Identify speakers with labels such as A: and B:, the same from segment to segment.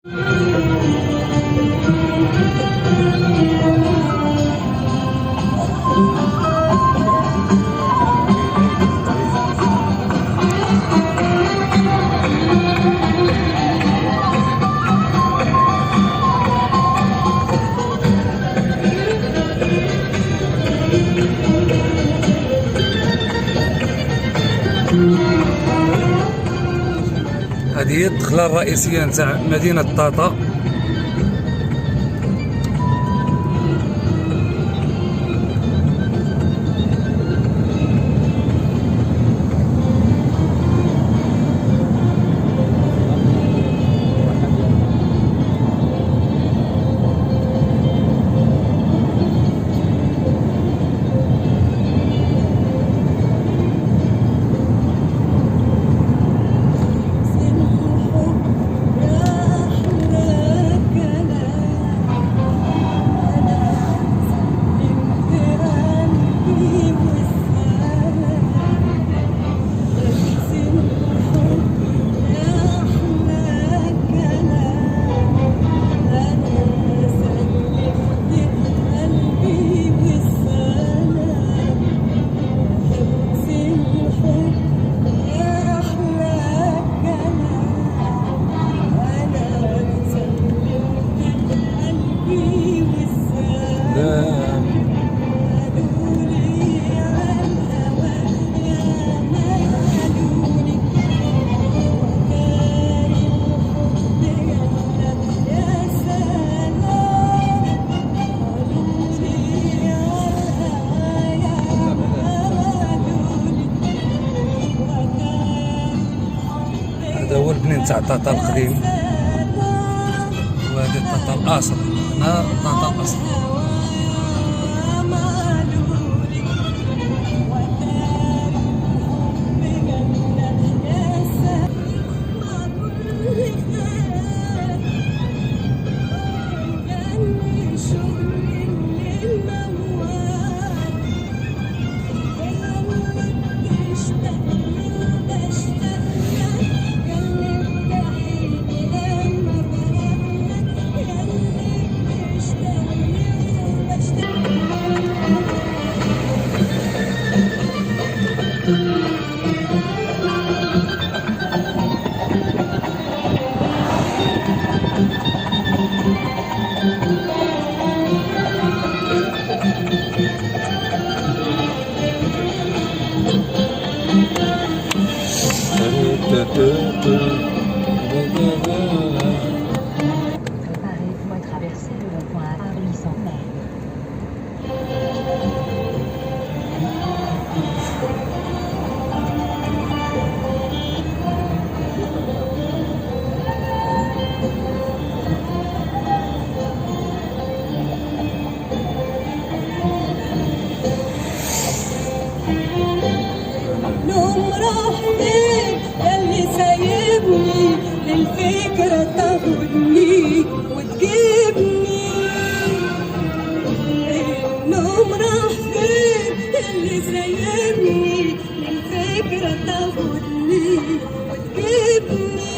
A: هذه هي الدخله الرئيسيه نتاع مدينه طاطا. هذا هو البنين تاع طاطا القديم، وهذه طاطا الاصل. هنا طاطا الاصل.
B: Préparez-vous à traverser le rond-point à Paris sans mer.
C: للفكرة تاخدني وتجيبني، النوم راح فين اللي سايبني، للفكرة تاخدني وتجيبني،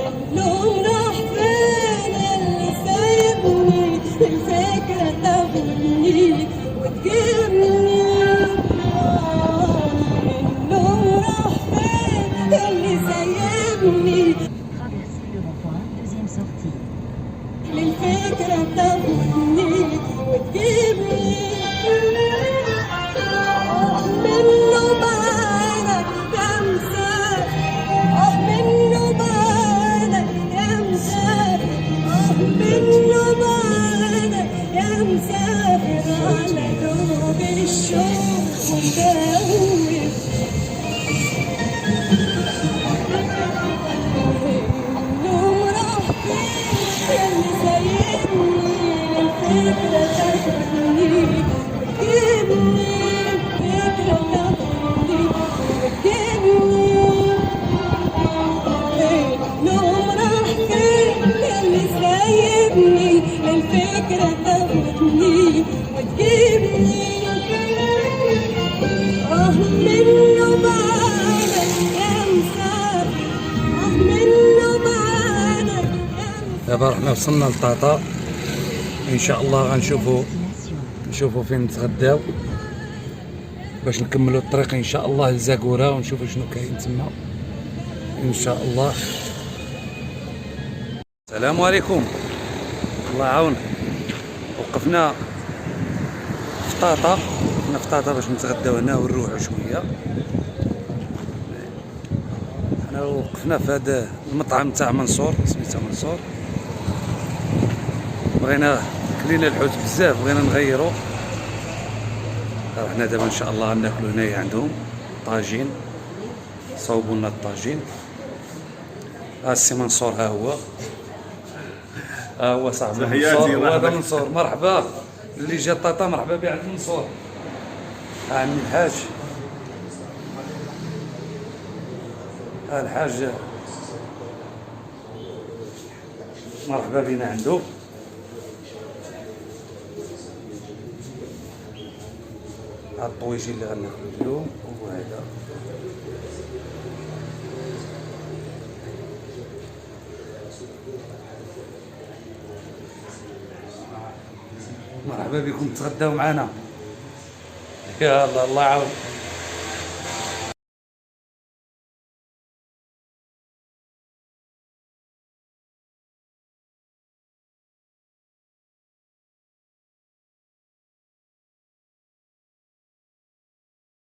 C: النوم راح فين اللي سايبني، للفكرة تاخدني وتجيبني.
B: Traversez le rond-point, deuxième sortie.
C: للفكرة تاخدني وتجيبني، منه بعدك يا مسافر، منه بعدك يا مسافر، منه بعدك يا مسافر، على دوب الشوق ومداوي. الفكرة تاخدني وتجيبني، منه بعدك يا مسافر، منه بعدك
A: دابا رحنا وصلنا لطاطا، ان شاء الله غنشوفوا فين نتغداو باش نكملوا الطريق ان شاء الله لزاكورا ونشوفوا شنو كاين تما ان شاء الله. السلام عليكم، الله يعاون. وقفنا في طاطا باش نتغداو هنا ونروحوا شويه. حنا وقفنا في هذا المطعم تاع منصور، سميتو منصور. بغينا كلينا الحوت بزاف، بغينا نغيرو. رحنا دابا ان شاء الله غناكلو هنايا عندهم طاجين، صوبوا لنا الطاجين. السي منصور ها هو صاحبي منصور، هذا منصور. مرحبا اللي جا طاطا، مرحبا بيه عند منصور. عمي الحاج، الحاج مرحبا بينا عنده. هاد الطويجين اللي غناكلو اليوم هو هذا. مرحبا بكم تغداو معنا. يا الله، الله يعاون.